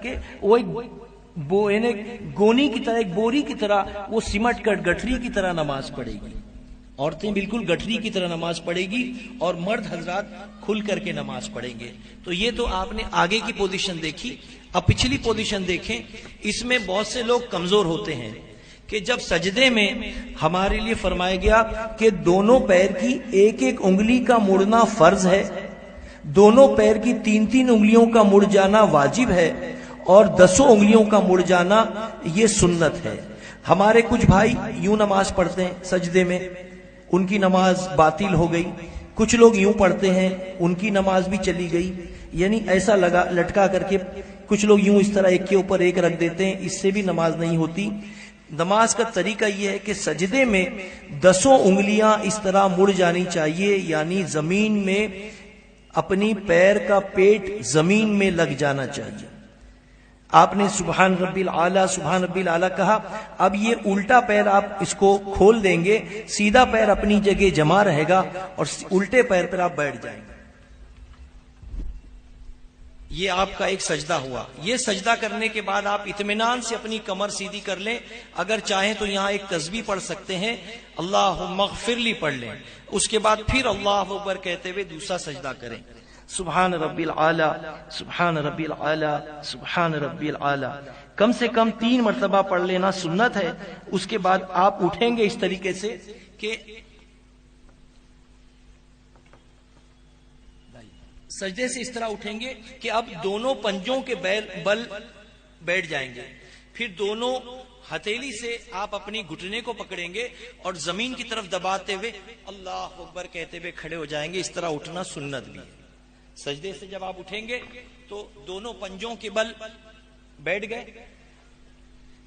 کے وہ گونی کی طرح، ایک بوری کی طرح وہ سمٹ کر گٹھری کی طرح نماز پڑھے گی. عورتیں بالکل گٹھری کی طرح نماز پڑھے گی اور مرد حضرات کھل کر کے نماز پڑھیں گے. تو یہ تو آپ نے آگے کی پوزیشن دیکھی. اب پچھلی پوزیشن دیکھیں. اس میں بہت سے لوگ کمزور ہوتے ہیں کہ جب سجدے میں ہمارے لیے فرمایا گیا کہ دونوں پیر کی ایک ایک انگلی کا مڑنا فرض ہے، دونوں پیر کی 3 انگلیوں کا مڑ جانا واجب ہے، اور 10 انگلیوں کا مڑ جانا یہ سنت ہے. ہمارے کچھ بھائی یوں نماز پڑھتے ہیں سجدے میں، ان کی نماز باطل ہو گئی. کچھ لوگ یوں پڑھتے ہیں، ان کی نماز بھی چلی گئی. یعنی ایسا لٹکا کر کے کچھ لوگ یوں اس طرح ایک کے اوپر ایک رکھ دیتے ہیں، اس سے بھی نماز نہیں ہوتی. نماز کا طریقہ یہ ہے کہ سجدے میں 10 انگلیاں اس طرح مڑ جانی چاہیے، یعنی زمین میں اپنی پیر کا پیٹ زمین میں لگ جانا چاہیے. آپ نے سبحان ربی العالی سبحان ربی العالی کہا. اب یہ الٹا پیر آپ اس کو کھول دیں گے، سیدھا پیر اپنی جگہ جمع رہے گا اور الٹے پیر پر آپ بیٹھ جائیں گے. یہ آپ کا ایک سجدہ ہوا. یہ سجدہ کرنے کے بعد آپ اطمینان سے اپنی کمر سیدھی کر لیں. اگر چاہیں تو یہاں ایک تسبیح پڑھ سکتے ہیں، اللہم اغفر لی پڑھ لیں. اس کے بعد پھر اللہ اکبر کہتے ہوئے دوسرا سجدہ کریں. سبحان ربی العالی سبحان ربی العالی سبحان ربی العالی کم سے کم 3 مرتبہ پڑھ لینا سنت ہے. اس کے بعد آپ اٹھیں گے اس طریقے سے کہ سجدے سے اس طرح اٹھیں گے کہ اب دونوں پنجوں کے بل بیٹھ جائیں گے. پھر دونوں ہتھیلی سے آپ اپنی گھٹنے کو پکڑیں گے اور زمین کی طرف دباتے ہوئے اللہ اکبر کہتے ہوئے کھڑے ہو جائیں گے. اس طرح اٹھنا سنت بھی ہے. سجدے سے جب آپ اٹھیں گے تو دونوں پنجوں کے بل بیٹھ گئے.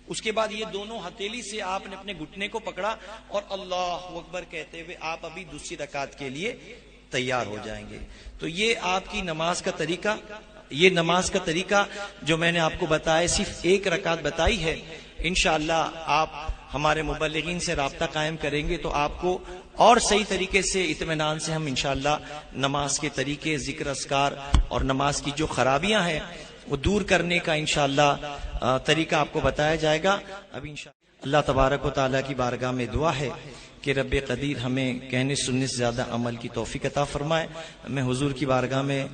اس کے بعد یہ دونوں ہتھیلی سے آپ نے اپنے گھٹنے کو پکڑا اور اللہ اکبر کہتے ہوئے آپ ابھی دوسری رکعت کے لیے تیار ہو جائیں گے. تو یہ آپ کی نماز کا طریقہ. یہ نماز کا طریقہ جو میں نے آپ کو بتایا، صرف 1 رکعت بتائی ہے. انشاءاللہ آپ ہمارے مبلغین سے رابطہ قائم کریں گے تو آپ کو اور صحیح طریقے سے اطمینان سے ہم انشاءاللہ نماز کے طریقے، ذکر اذکار اور نماز کی جو خرابیاں ہیں وہ دور کرنے کا انشاءاللہ طریقہ آپ کو بتایا جائے گا. اب انشاءاللہ اللہ تبارک و تعالیٰ کی بارگاہ میں دعا ہے کہ رب قدیر ہمیں کہنے سننے سے زیادہ عمل کی توفیق عطا فرمائے. میں حضور کی بارگاہ میں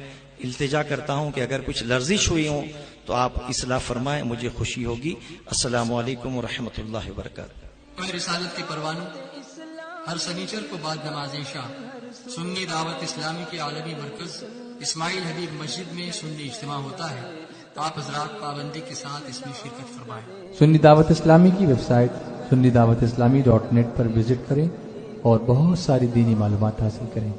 التجا کرتا ہوں کہ اگر کچھ لرزش ہوئی ہوں تو آپ اصلاح فرمائیں، مجھے خوشی ہوگی. السلام علیکم ورحمۃ اللہ وبرکاتہ. رسالت کے پروانوں ہر سنیچر کو بعد نماز عشاء سنی دعوت اسلامی کے عالمی مرکز اسماعیل حبیب مسجد میں سنی اجتماع ہوتا ہے. آپ حضرات پابندی کے ساتھ اس میں شرکت فرمائیں. سنی دعوت اسلامی کی website sunni dawat islami.net پر وزٹ کریں اور بہت ساری دینی معلومات حاصل کریں.